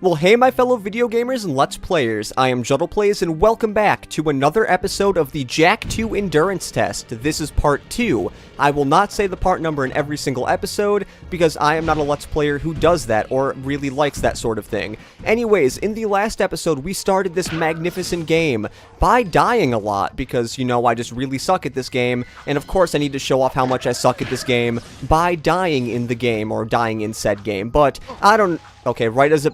Well, hey my fellow video gamers and Let's Players, I am JuddlePlays and welcome back to another episode of the Jak 2 Endurance Test. This is part 2. I will not say the part number in every single episode, because I am not a Let's Player who does that or really likes that sort of thing. Anyways, in the last episode we started this magnificent game by dying a lot, because, you know, I just really suck at this game, and of course I need to show off how much I suck at this game by dying in the game, or dying in said game, but I don't... Okay, right as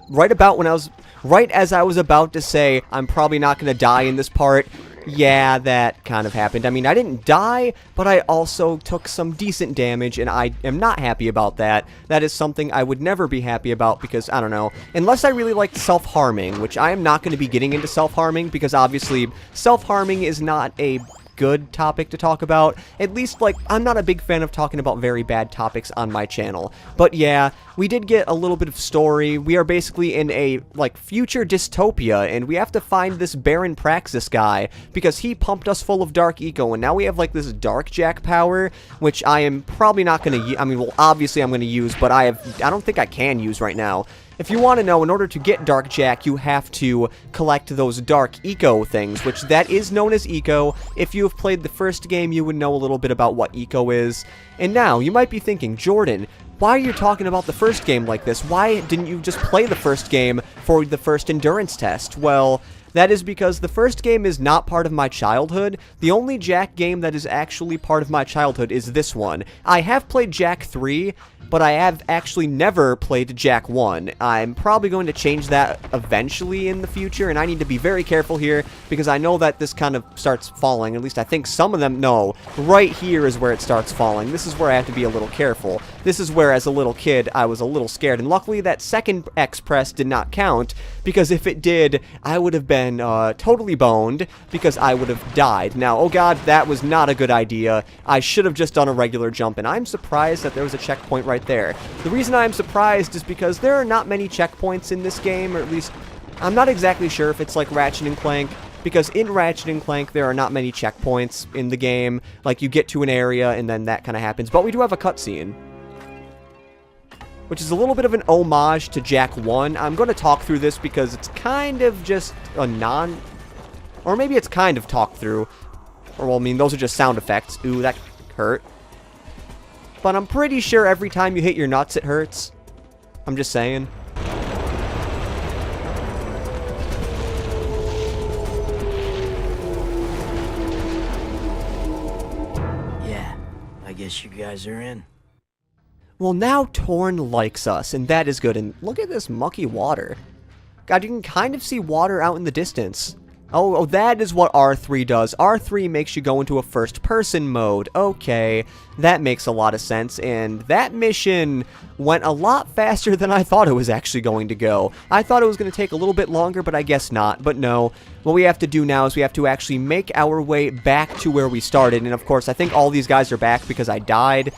I was about to say I'm probably not going to die in this part, yeah, that kind of happened. I mean, I didn't die, but I also took some decent damage, and I am not happy about that. That is something I would never be happy about because, I don't know, unless I really like self-harming, which I am not going to be getting into self-harming because obviously self-harming is not a good topic to talk about. At least, like, I'm not a big fan of talking about very bad topics on my channel. But yeah, we did get a little bit of story. We are basically in a, like, future dystopia, and we have to find this Baron Praxis guy, because he pumped us full of Dark Eco, and now we have, like, this Dark Jak power, which I am probably not gonna use. I mean, well, obviously I'm gonna use, but I don't think I can use right now. If you want to know, in order to get Dark Jak, you have to collect those Dark Eco things, which that is known as Eco. If you have played the first game, you would know a little bit about what Eco is. And now, you might be thinking, Jordan, why are you talking about the first game like this? Why didn't you just play the first game for the first endurance test? Well, that is because the first game is not part of my childhood. The only Jak game that is actually part of my childhood is this one. I have played Jak 3, but I have actually never played Jak 1. I'm probably going to change that eventually in the future, and I need to be very careful here, because I know that this kind of starts falling. At least I think some of them, no. Right here is where it starts falling. This is where I have to be a little careful. This is where, as a little kid, I was a little scared, and luckily that second X press did not count, because if it did, I would have been totally boned, because I would have died. Now, oh god, that was not a good idea. I should have just done a regular jump, and I'm surprised that there was a checkpoint right there. The reason I'm surprised is because there are not many checkpoints in this game, or at least, I'm not exactly sure if it's like Ratchet and Clank, because in Ratchet and Clank there are not many checkpoints in the game. Like, you get to an area and then that kind of happens, but we do have a cutscene, which is a little bit of an homage to Jak 1. I'm going to talk through this because it's kind of just a or maybe it's kind of talked through, or well, I mean, those are just sound effects. Ooh, that hurt. But I'm pretty sure every time you hit your nuts, it hurts. I'm just saying. Yeah, I guess you guys are in. Well, now Torn likes us, and that is good. And look at this mucky water. God, you can kind of see water out in the distance. Oh, that is what R3 does. R3 makes you go into a first-person mode. Okay, that makes a lot of sense, and that mission went a lot faster than I thought it was actually going to go. I thought it was going to take a little bit longer, but I guess not. But no, what we have to do now is we have to actually make our way back to where we started, and of course, I think all these guys are back because I died.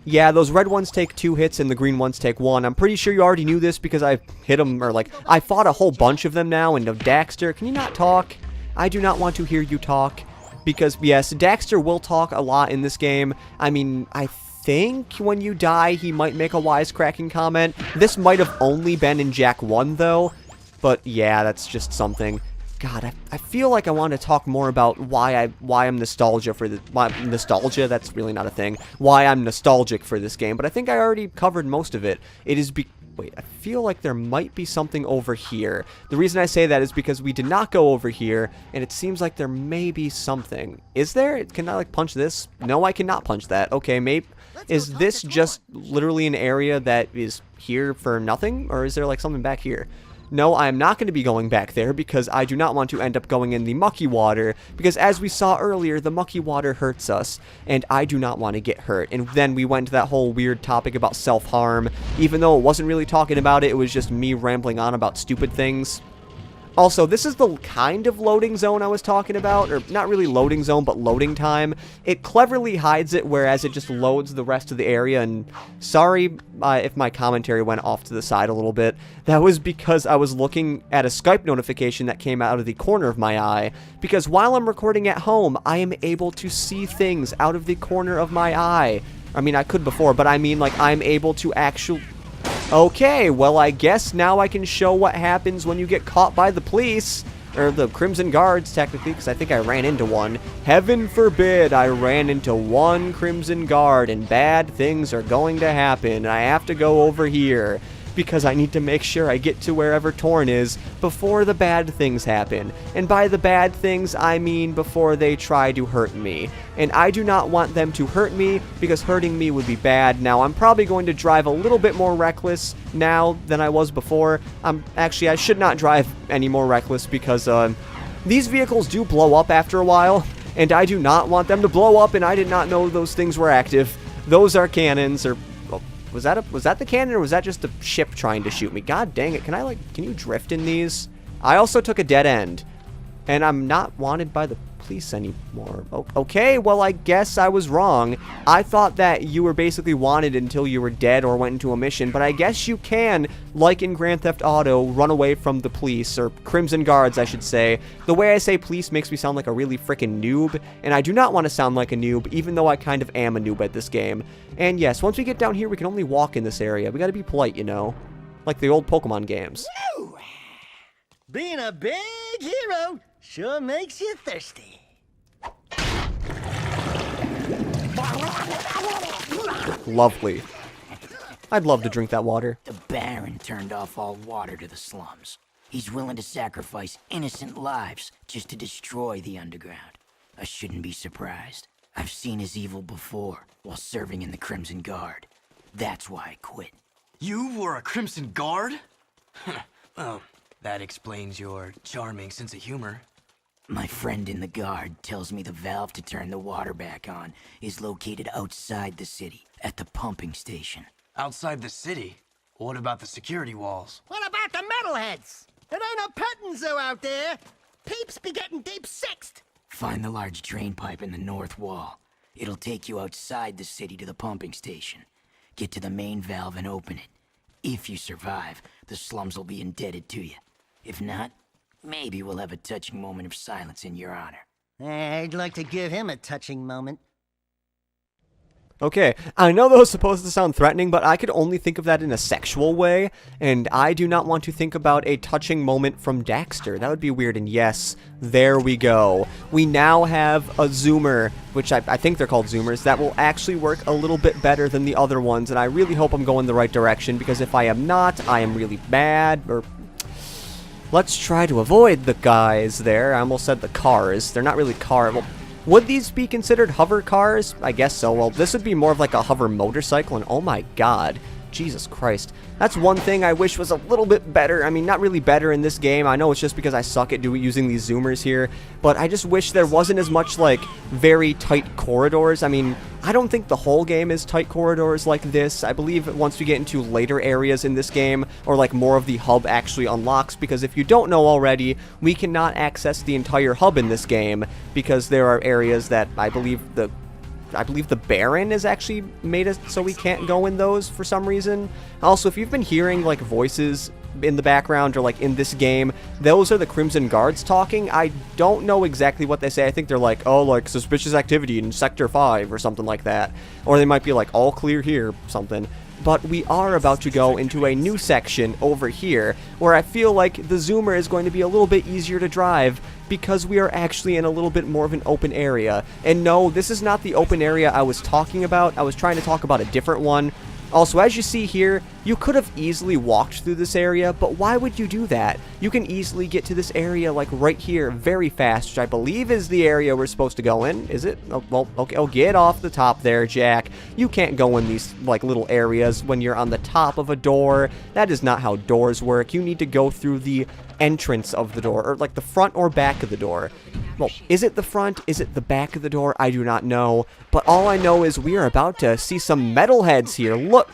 Yeah, those red ones take 2 hits and the green ones take 1. I'm pretty sure you already knew this because I hit them, or like, I fought a whole bunch of them now, and Daxter, can you not talk? I do not want to hear you talk, because, yes, Daxter will talk a lot in this game. I mean, I think when you die, he might make a wisecracking comment. This might have only been in Jak 1, though, but yeah, that's just something. God, I feel like I want to talk more about why I'm nostalgia for the nostalgia. That's really not a thing. Why I'm nostalgic for this game, but I think I already covered most of it. It is wait, I feel like there might be something over here. The reason I say that is because we did not go over here, and it seems like there may be something. Is there? Can I like punch this? No, I cannot punch that. Okay, maybe. Is this just literally an area that is here for nothing, or is there like something back here? No, I am not going to be going back there because I do not want to end up going in the mucky water, because as we saw earlier, the mucky water hurts us, and I do not want to get hurt. And then we went to that whole weird topic about self-harm, even though it wasn't really talking about it, it was just me rambling on about stupid things. Also, this is the kind of loading zone I was talking about, or not really loading zone, but loading time. It cleverly hides it, whereas it just loads the rest of the area, and sorry if my commentary went off to the side a little bit. That was because I was looking at a Skype notification that came out of the corner of my eye, because while I'm recording at home, I am able to see things out of the corner of my eye. I mean, I could before, but I mean, like, I'm able to actually... Okay, well, I guess now I can show what happens when you get caught by the police. Or the Crimson Guards, technically, because I think I ran into one. Heaven forbid I ran into one Crimson Guard, and bad things are going to happen. I have to go over here, because I need to make sure I get to wherever Torn is before the bad things happen. And by the bad things, I mean before they try to hurt me. And I do not want them to hurt me, because hurting me would be bad. Now, I'm probably going to drive a little bit more reckless now than I was before. Actually, I should not drive any more reckless, because these vehicles do blow up after a while, and I do not want them to blow up, and I did not know those things were active. Those are cannons, or... Was that the cannon, or was that just a ship trying to shoot me? God dang it. Can you drift in these? I also took a dead end. And I'm not wanted by the police anymore. Okay, well, I guess I was wrong. I thought that you were basically wanted until you were dead or went into a mission, but I guess you can, like in Grand Theft Auto, run away from the police, or Crimson Guards, I should say. The way I say police makes me sound like a really freaking noob, and I do not want to sound like a noob, even though I kind of am a noob at this game. And yes, once we get down here, we can only walk in this area. We gotta be polite, you know? Like the old Pokemon games. Woo! Being a big hero sure makes you thirsty. Lovely. I'd love to drink that water. The Baron turned off all water to the slums. He's willing to sacrifice innocent lives just to destroy the underground. I shouldn't be surprised. I've seen his evil before while serving in the Crimson Guard. That's why I quit. You were a Crimson Guard? Well, that explains your charming sense of humor. My friend in the Guard tells me the valve to turn the water back on is located outside the city, at the pumping station. Outside the city? What about the security walls? What about the metalheads? There ain't no petting zoo out there. Peeps be getting deep-sixed. Find the large drain pipe in the north wall. It'll take you outside the city to the pumping station. Get to the main valve and open it. If you survive, the slums will be indebted to you. If not, maybe we'll have a touching moment of silence in your honor. I'd like to give him a touching moment. Okay, I know that was supposed to sound threatening, but I could only think of that in a sexual way, and I do not want to think about a touching moment from Daxter. That would be weird, and yes, there we go. We now have a zoomer, which I think they're called zoomers, that will actually work a little bit better than the other ones, and I really hope I'm going the right direction, because if I am not, I am really bad, or... Let's try to avoid the guys there. I almost said the cars. They're not really cars. Well, would these be considered hover cars? I guess so. Well, this would be more of like a hover motorcycle, and oh my god. Jesus Christ. That's one thing I wish was a little bit better. I mean, not really better in this game. I know it's just because I suck at using these zoomers here, but I just wish there wasn't as much, like, very tight corridors. I mean, I don't think the whole game is tight corridors like this. I believe once we get into later areas in this game, or like more of the hub actually unlocks, because if you don't know already, we cannot access the entire hub in this game, because there are areas that I believe the Baron is actually made it so we can't go in those for some reason. Also, if you've been hearing, like, voices in the background or, like, in this game, those are the Crimson Guards talking. I don't know exactly what they say. I think they're like, oh, like, suspicious activity in Sector 5 or something like that. Or they might be like, all clear here, something. But we are about to go into a new section over here, where I feel like the zoomer is going to be a little bit easier to drive, because we are actually in a little bit more of an open area. And no, this is not the open area I was talking about. I was trying to talk about a different one. Also, as you see here, you could have easily walked through this area, but why would you do that? You can easily get to this area, like, right here very fast, which I believe is the area we're supposed to go in. Is it? Oh, well, okay. Oh, get off the top there, Jack. You can't go in these, like, little areas when you're on the top of a door. That is not how doors work. You need to go through the entrance of the door, or, like, the front or back of the door. Well, is it the front? Is it the back of the door? I do not know. But all I know is we are about to see some metalheads here. Look.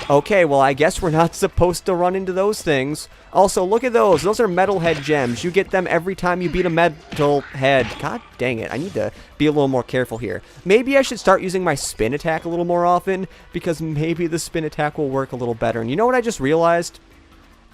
Okay, well, I guess we're not supposed to run into those things. Also, look at those. Those are metalhead gems. You get them every time you beat a metal head. God dang it. I need to be a little more careful here. Maybe I should start using my spin attack a little more often, because maybe the spin attack will work a little better. And you know what I just realized?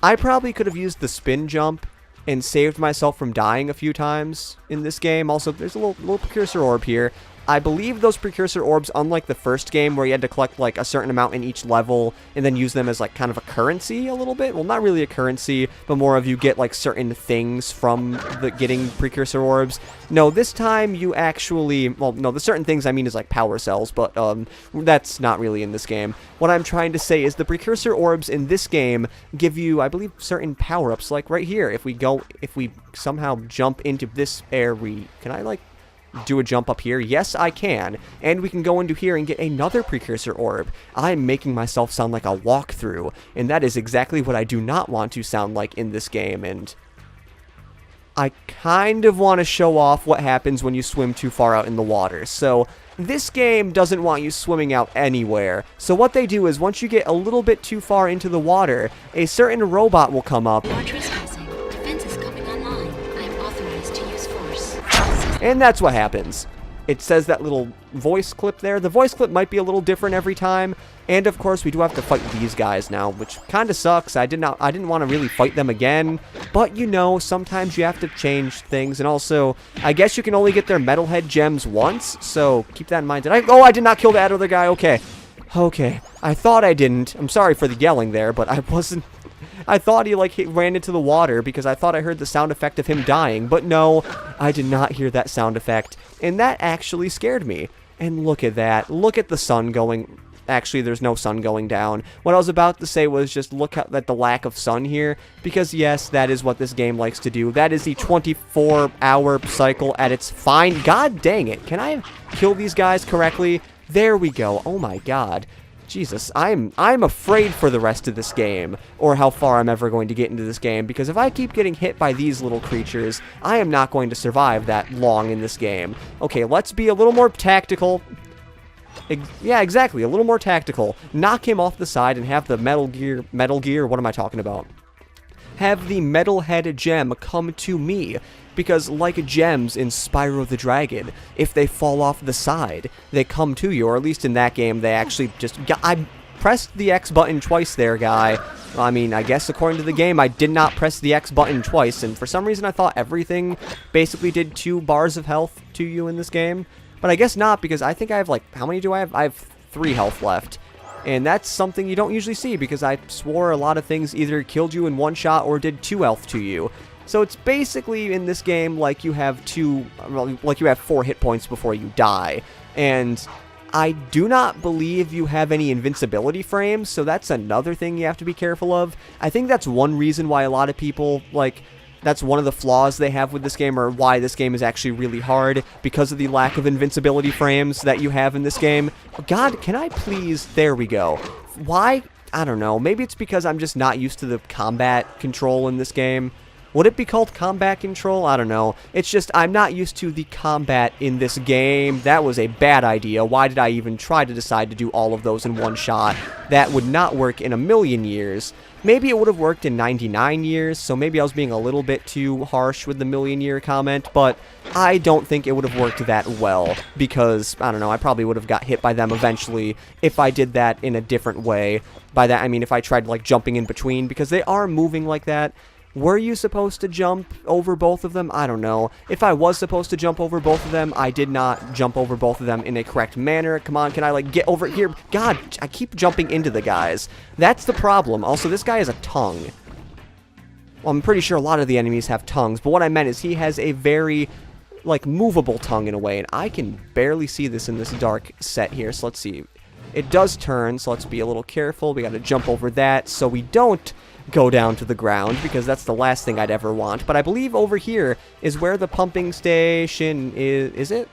I probably could have used the spin jump and saved myself from dying a few times in this game. Also, there's a little precursor orb here. I believe those precursor orbs, unlike the first game where you had to collect like a certain amount in each level and then use them as like kind of a currency a little bit. Well, not really a currency, but more of you get like certain things from the getting precursor orbs. No, this time you actually, well, no, the certain things I mean is like power cells, but that's not really in this game. What I'm trying to say is the precursor orbs in this game give you, I believe, certain power-ups, like right here. If we somehow jump into this area, can I like do a jump up here? Yes, I can. And we can go into here and get another precursor orb. I'm making myself sound like a walkthrough, and that is exactly what I do not want to sound like in this game, and I kind of want to show off what happens when you swim too far out in the water. So this game doesn't want you swimming out anywhere. So what they do is once you get a little bit too far into the water, a certain robot will come up. You are trespassing. Defense is coming online. I am authorized to use force. And that's what happens. It says that little voice clip there. The voice clip might be a little different every time. And of course, we do have to fight these guys now, which kind of sucks. I didn't want to really fight them again. But you know, sometimes you have to change things. And also, I guess you can only get their metalhead gems once. So keep that in mind. I did not kill that other guy. Okay. Okay. I thought I didn't. I'm sorry for the yelling there, but I wasn't. I thought he ran into the water because I thought I heard the sound effect of him dying, but no, I did not hear that sound effect, and that actually scared me. And look at that. Look at the sun going. Actually, there's no sun going down. What I was about to say was just look at the lack of sun here, because yes, that is what this game likes to do. That is the 24-hour cycle at its fine. God dang it. Can I kill these guys correctly? There we go. Oh my god. Jesus, I'm afraid for the rest of this game, or how far I'm ever going to get into this game, because if I keep getting hit by these little creatures, I am not going to survive that long in this game. Okay, let's be a little more tactical. Yeah, exactly, a little more tactical. Knock him off the side and have the Metal Gear, what am I talking about? Have the Metalhead gem come to me. Because like gems in Spyro the Dragon, if they fall off the side, they come to you, or at least in that game, they actually just... I pressed the X button twice there, guy. I mean, I guess according to the game, I did not press the X button twice, and for some reason I thought everything basically did 2 bars of health to you in this game. But I guess not, because I think I have, like, how many do I have? I have 3 health left. And that's something you don't usually see, because I swore a lot of things either killed you in 1 shot or did 2 health to you. So it's basically in this game like you have 4 hit points before you die. And I do not believe you have any invincibility frames, so that's another thing you have to be careful of. I think that's one reason why a lot of people, that's one of the flaws they have with this game, or why this game is actually really hard, because of the lack of invincibility frames that you have in this game. God, can I please... There we go. Why? I don't know. Maybe it's because I'm just not used to the combat control in this game. Would it be called combat control? I don't know. It's just I'm not used to the combat in this game. That was a bad idea. Why did I even try to decide to do all of those in 1 shot? That would not work in a million years. Maybe it would have worked in 99 years, so maybe I was being a little bit too harsh with the million-year comment, but I don't think it would have worked that well, because, I don't know, I probably would have got hit by them eventually if I did that in a different way. By that, I mean if I tried, jumping in between, because they are moving like that. Were you supposed to jump over both of them? I don't know. If I was supposed to jump over both of them, I did not jump over both of them in a correct manner. Come on, can I, get over here? God, I keep jumping into the guys. That's the problem. Also, this guy has a tongue. Well, I'm pretty sure a lot of the enemies have tongues, but what I meant is he has a very, movable tongue in a way, and I can barely see this in this dark set here, so let's see. It does turn, so let's be a little careful. We gotta jump over that so we don't go down to the ground, because that's the last thing I'd ever want. But I believe over here is where the pumping station is. Is it?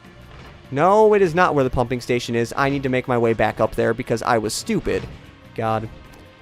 No, it is not where the pumping station is. I need to make my way back up there because I was stupid. God.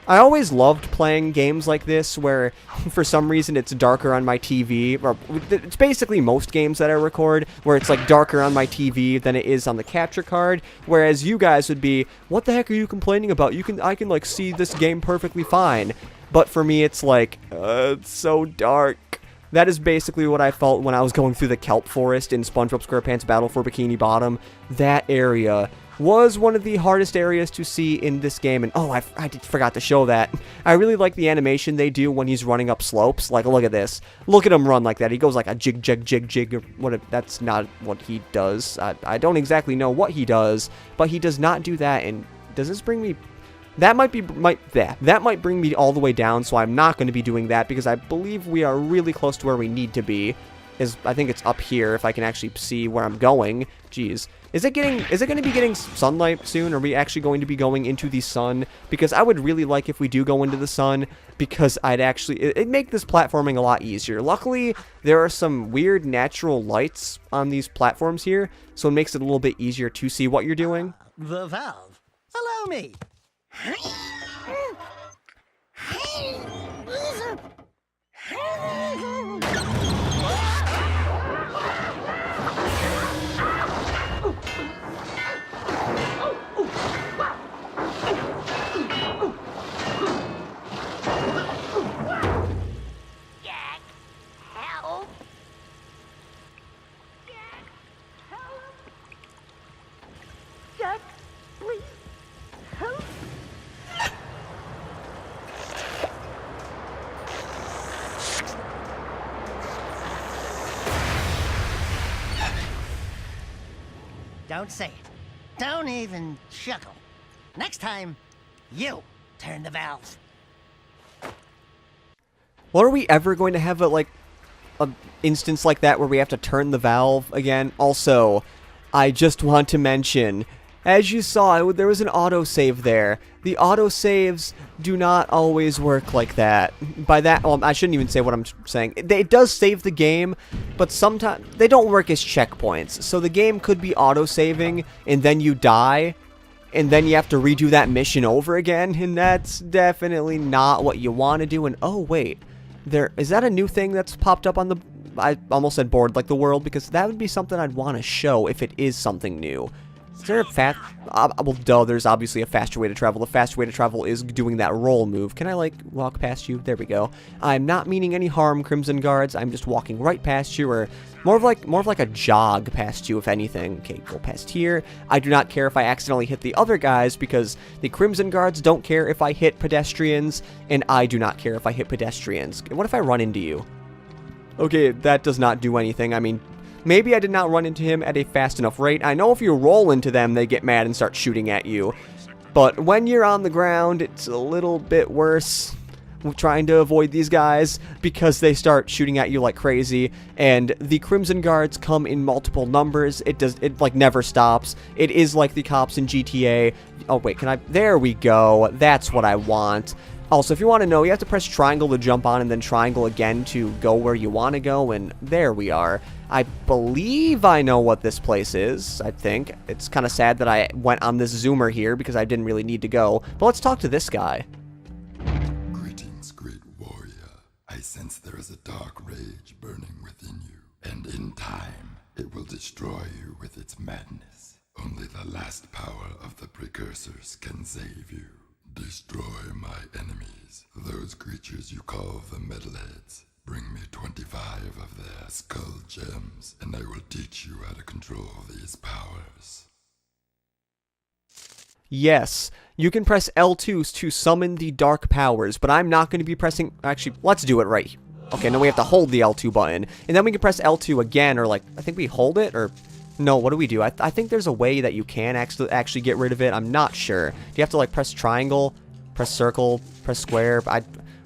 I always loved playing games like this where, for some reason, it's darker on my TV. Or it's basically most games that I record where it's, darker on my TV than it is on the capture card. Whereas you guys would be, what the heck are you complaining about? I can see this game perfectly fine. But for me, it's it's so dark. That is basically what I felt when I was going through the kelp forest in SpongeBob SquarePants Battle for Bikini Bottom. That area was one of the hardest areas to see in this game. And oh, I forgot to show that. I really like the animation they do when he's running up slopes. Like, look at this. Look at him run like that. He goes like a jig, jig, jig, jig. Or what? That's not what he does. I don't exactly know what he does, but he does not do that. And does this bring me... That might bring me all the way down, so I'm not going to be doing that because I believe we are really close to where we need to be. I think it's up here if I can actually see where I'm going. Jeez. Is it going to be getting sunlight soon? Are we actually going to be going into the sun? Because I would really like if we do go into the sun, because it'd make this platforming a lot easier. Luckily, there are some weird natural lights on these platforms here, so it makes it a little bit easier to see what you're doing. The valve. Allow me. Jack, help! Jack, help! Jack, please, help! Don't say it. Don't even chuckle. Next time, you turn the valve. Well, are we ever going to have a instance like that where we have to turn the valve again? Also, I just want to mention, as you saw, there was an autosave there. The autosaves do not always work like that. By that, well, I shouldn't even say what I'm saying. It does save the game, but sometimes they don't work as checkpoints. So the game could be autosaving, and then you die, and then you have to redo that mission over again, and that's definitely not what you want to do. And oh wait, is that a new thing that's popped up on the... I almost said board like the world, because that would be something I'd want to show if it is something new. Is there a well, duh, there's obviously a faster way to travel. The faster way to travel is doing that roll move. Can I, like, walk past you? There we go. I'm not meaning any harm, Crimson Guards. I'm just walking right past you, or more of like a jog past you, if anything. Okay, go past here. I do not care if I accidentally hit the other guys, because the Crimson Guards don't care if I hit pedestrians, and I do not care if I hit pedestrians. What if I run into you? Okay, that does not do anything. I mean... Maybe I did not run into him at a fast enough rate. I know if you roll into them, they get mad and start shooting at you. But when you're on the ground, it's a little bit worse. We're trying to avoid these guys because they start shooting at you like crazy. And the Crimson Guards come in multiple numbers. It like never stops. It is like the cops in GTA. Oh wait, there we go. That's what I want. Also, if you want to know, you have to press triangle to jump on and then triangle again to go where you want to go, and there we are. I believe I know what this place is, I think. It's kind of sad that I went on this zoomer here because I didn't really need to go. But let's talk to this guy. Greetings, great warrior. I sense there is a dark rage burning within you, and in time, it will destroy you with its madness. Only the last power of the precursors can save you. Destroy my enemies, those creatures you call the metalheads. Bring me 25 of their skull gems, and I will teach you how to control these powers. Yes, you can press L2 to summon the dark powers, but I'm not going to be pressing... Actually, let's do it right here. Okay, now we have to hold the L2 button, and then we can press L2 again, or like, I think we hold it, or... No, what do we do? I think there's a way that you can actually get rid of it. I'm not sure. Do you have to, like, press triangle, press circle, press square?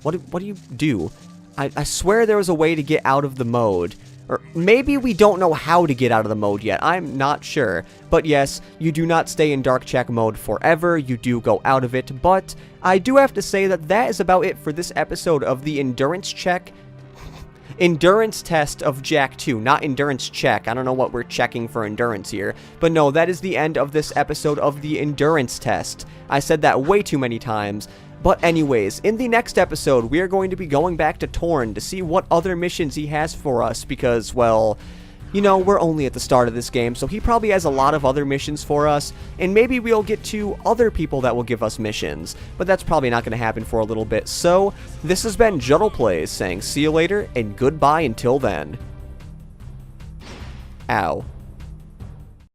What do you do? I swear there was a way to get out of the mode. Or maybe we don't know how to get out of the mode yet. I'm not sure. But yes, you do not stay in dark check mode forever. You do go out of it. But I do have to say that is about it for this episode of the endurance check. Endurance test of Jak 2, not endurance check. I don't know what we're checking for endurance here. But no, that is the end of this episode of the endurance test. I said that way too many times. But anyways, in the next episode, we are going to be going back to Torn to see what other missions he has for us. Because, well, you know, we're only at the start of this game, so he probably has a lot of other missions for us, and maybe we'll get to other people that will give us missions, but that's probably not going to happen for a little bit. So, this has been Juddle Plays saying see you later, and goodbye until then. Ow.